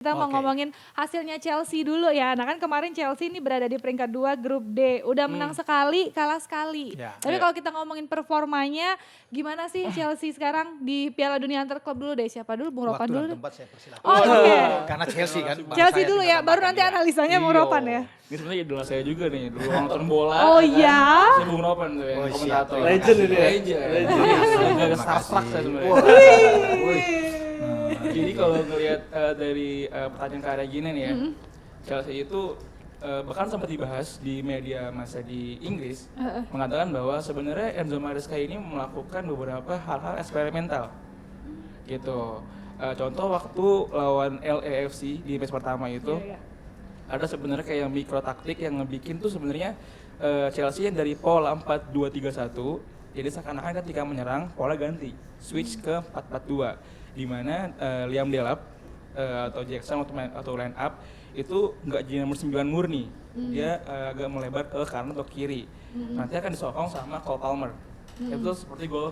Kita mau ngomongin hasilnya Chelsea dulu ya. Nah kan kemarin Chelsea ini berada di peringkat 2 grup D. Udah menang sekali, kalah sekali. Tapi kalau kita ngomongin performanya, gimana sih Chelsea sekarang di Piala Dunia Antar Klub dulu deh. Siapa dulu? Bung Ropan dulu. Waktu dan tempat saya persilakan. Oh oke. Karena Chelsea kan. Chelsea dulu ya, baru nanti analisanya Bung Ropan ya. Ini sebenarnya idola saya juga nih, dulu nonton bola. Oh iya? Saya Bung Ropan tuh ya, komentator. Legend ini ya? Legend. Agak starstruck saya sebenarnya. Jadi kalau ngelihat dari pertanyaan karya gini nih ya, Chelsea itu bahkan sempat dibahas di media massa di Inggris, mengatakan bahwa sebenarnya Enzo Maresca ini melakukan beberapa hal-hal eksperimental, gitu. Contoh waktu lawan LAFC di match pertama itu, ada sebenarnya kayak mikro taktik yang ngebikin tuh sebenarnya Chelsea yang dari pola 4-2-3-1, jadi seakan-akan ketika menyerang pola ganti, switch ke 4-4-2. Di mana Liam Delap atau Jackson atau line up itu nggak jadi nomor 9 murni, dia agak melebar ke kanan atau kiri. Nanti akan disokong sama Cole Palmer. Itu seperti gol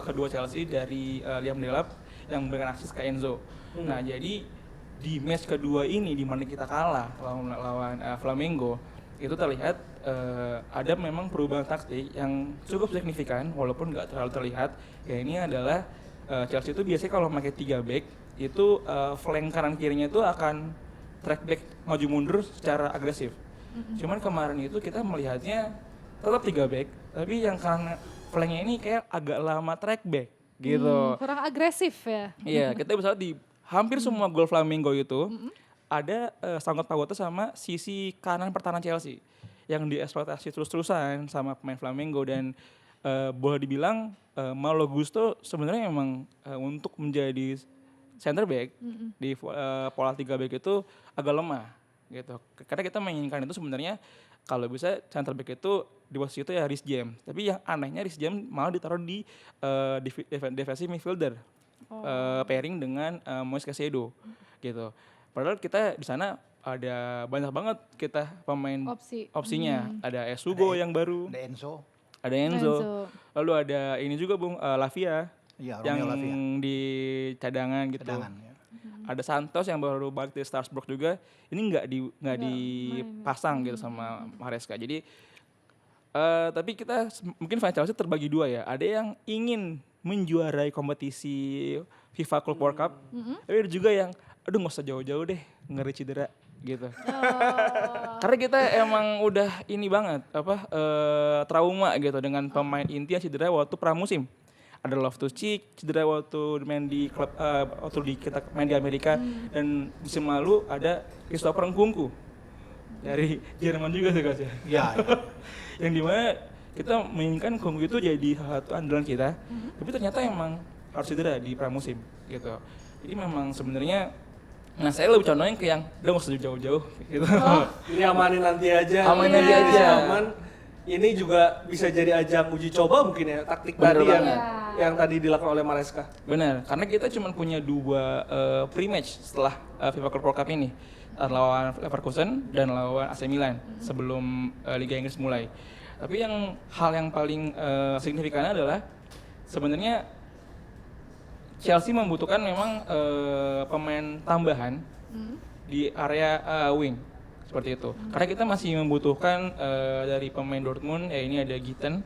kedua Chelsea dari Liam Delap yang memberikan akses ke Enzo. Nah jadi di match kedua ini di mana kita kalah lawan Flamengo, itu terlihat ada memang perubahan taktik yang cukup signifikan walaupun nggak terlalu terlihat. Ya ini adalah Chelsea itu biasanya kalau pakai 3 back itu flank kanan kirinya itu akan track back maju mundur secara agresif. Cuman kemarin itu kita melihatnya tetap 3 back, tapi yang kanan flanknya ini kayak agak lama track back gitu. Kurang agresif ya. Iya, kita bisa lihat di hampir semua gol Flamengo itu ada sangkut pautnya sama sisi kanan pertahanan Chelsea yang dieksploitasi terus-terusan sama pemain Flamengo. Dan boleh dibilang Malo Gusto sebenarnya memang untuk menjadi center back di pola 3 back itu agak lemah gitu. Karena kita menginginkan itu sebenarnya kalau bisa center back itu di posisi itu ya Reece James. Tapi yang anehnya Reece James malah ditaruh di defensive midfielder, pairing dengan Moise Caicedo gitu. Padahal kita di sana ada banyak banget kita pemain opsinya. Ada Esugo yang baru. Ada Enzo. Lalu ada ini juga Bung, Lavia. Iya, yang Lavia. di cadangan gitu. Ya. Ada Santos yang baru balik dari Strasbourg juga. Ini nggak dipasang gitu sama Maresca. Jadi tapi kita mungkin fans Chelsea terbagi dua ya. Ada yang ingin menjuarai kompetisi FIFA Club World Cup. Tapi ada juga yang aduh nggak usah jauh-jauh deh, ngeri cedera gitu. Karena kita emang udah ini banget trauma gitu dengan pemain inti yang cedera waktu pramusim. Ada Loftus-Cheek cedera waktu main di klub kita main di Amerika, dan musim lalu ada Christopher Nkunku dari Jerman juga sih Coach. Iya. Yang dimana kita menginginkan Nkunku itu jadi satu andalan kita, tapi ternyata emang harus cedera di pramusim gitu. Jadi memang sebenarnya saya lebih contohnya ke yang udah nggak usah jauh-jauh gitu. Ini amanin nanti aja. Amanin nanti aja. Aman. Ini juga bisa jadi ajang uji coba mungkin ya, taktik tadi yang tadi dilakukan oleh Maresca. Benar, karena kita cuma punya 2 pre-match setelah FIFA Club World Cup ini, lawan Leverkusen dan lawan AC Milan sebelum Liga Inggris mulai. Tapi hal yang paling signifikan adalah sebenarnya Chelsea membutuhkan memang pemain tambahan di area wing seperti itu. Karena kita masih membutuhkan dari pemain Dortmund, ya ini ada Gitten,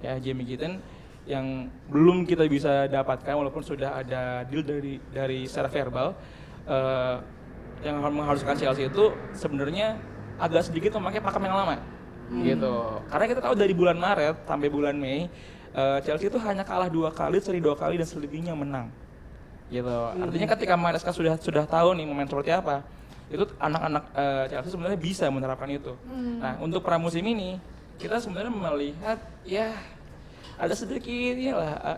ya Jamie Gitten yang belum kita bisa dapatkan walaupun sudah ada deal dari secara verbal. Yang mengharuskan Chelsea itu sebenarnya agak sedikit memakai pakem yang lama gitu. Karena kita tahu dari bulan Maret sampai bulan Mei Chelsea itu hanya kalah 2 kali, seri 2 kali, dan selebihnya menang gitu. Artinya ketika Maresca sudah tahu nih momen seperti apa, itu anak-anak Chelsea sebenarnya bisa menerapkan itu. Nah untuk pramusim ini kita sebenarnya melihat ya ada sedikit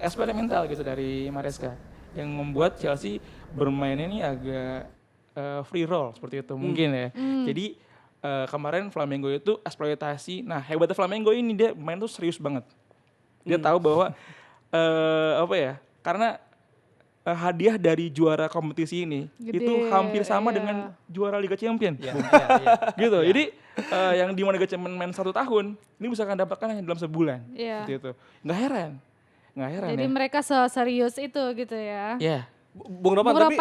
eksperimental gitu dari Maresca yang membuat Chelsea bermain ini agak free roll seperti itu mungkin ya. Jadi kemarin Flamengo itu eksploitasi. Nah hebatnya Flamengo ini dia main tuh serius banget. Dia tahu bahwa karena hadiah dari juara kompetisi ini gede, itu hampir sama dengan juara Liga Champions, gitu. Jadi yang di mana Liga Champions main 1 tahun, ini bisa kan dapatkan hanya dalam sebulan, seperti itu. Nggak heran. Jadi mereka serius itu gitu ya? Iya. Bung Ropan, tapi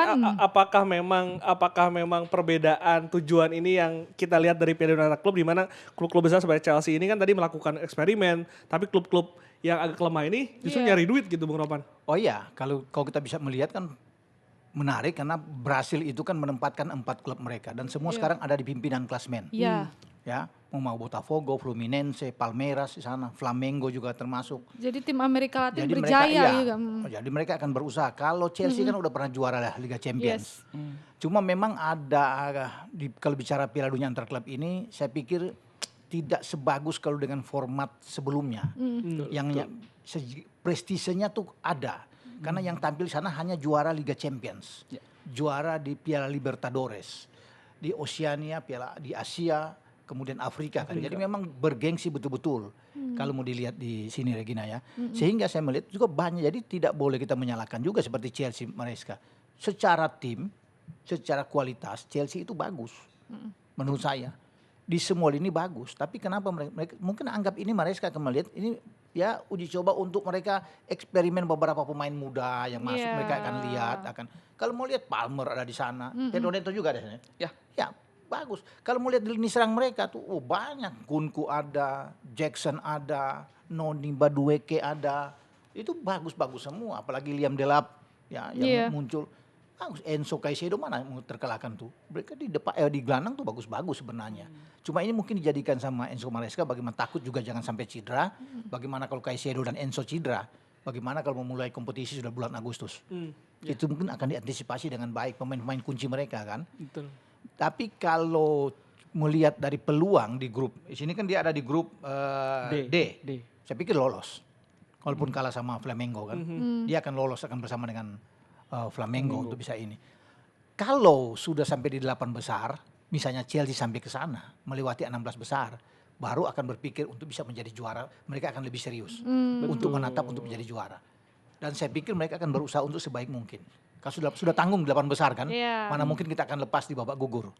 apakah memang perbedaan tujuan ini yang kita lihat dari Piala Dunia Antar Klub, di mana klub-klub besar seperti Chelsea ini kan tadi melakukan eksperimen, tapi klub-klub yang agak lemah ini justru nyari duit gitu, Bung Ropan. Oh iya, kalau kita bisa melihat kan menarik karena Brasil itu kan menempatkan 4 klub mereka dan semua sekarang ada di pimpinan klasmen. Iya. Ya, mau Botafogo, Fluminense, Palmeiras di sana, Flamengo juga termasuk. Jadi tim Amerika Latin Jadi berjaya mereka, juga. Jadi mereka akan berusaha. Kalau Chelsea kan udah pernah juara lah Liga Champions. Cuma memang ada kalau bicara Piala Dunia Antar Klub ini, saya pikir tidak sebagus kalau dengan format sebelumnya. Yang prestisenya tuh ada. Karena yang tampil di sana hanya juara Liga Champions, juara di Piala Libertadores, di Oceania, di Asia, kemudian Afrika kan. Jadi memang bergengsi betul-betul kalau mau dilihat di sini Regina ya. Sehingga saya melihat juga banyak, jadi tidak boleh kita menyalahkan juga seperti Chelsea Maresca. Secara tim, secara kualitas Chelsea itu bagus menurut saya. Di semua lini bagus, tapi kenapa mereka mungkin anggap ini Maresca akan melihat ini ya uji coba untuk mereka eksperimen beberapa pemain muda yang masuk, mereka akan lihat kalau mau lihat Palmer ada di sana, Pedro Neto juga ada di sana. Ya bagus. Kalau mau lihat di lini serang mereka tuh banyak, Kunku ada, Jackson ada, Noni Madueke ada. Itu bagus-bagus semua, apalagi Liam Delap ya yang muncul. Enzo Caicedo mana terkalahkan tuh. Mereka di depan di gelandang tuh bagus-bagus sebenarnya. Cuma ini mungkin dijadikan sama Enzo Maresca bagaimana takut juga jangan sampai cedera. Bagaimana kalau Caicedo dan Enzo cedera? Bagaimana kalau memulai kompetisi sudah bulan Agustus? Itu mungkin akan diantisipasi dengan baik pemain-pemain kunci mereka kan. Betul. Tapi kalau melihat dari peluang di grup, di sini kan dia ada di grup D. Saya pikir lolos. Walaupun kalah sama Flamengo kan. Dia akan lolos, akan bersama dengan Flamengo untuk bisa ini. Kalau sudah sampai di 8 besar, misalnya Chelsea sampai ke sana, melewati 16 besar, baru akan berpikir untuk bisa menjadi juara, mereka akan lebih serius untuk menatap untuk menjadi juara. Dan saya pikir mereka akan berusaha untuk sebaik mungkin. Kalau sudah tanggung 8 besar kan, mana mungkin kita akan lepas di babak gugur.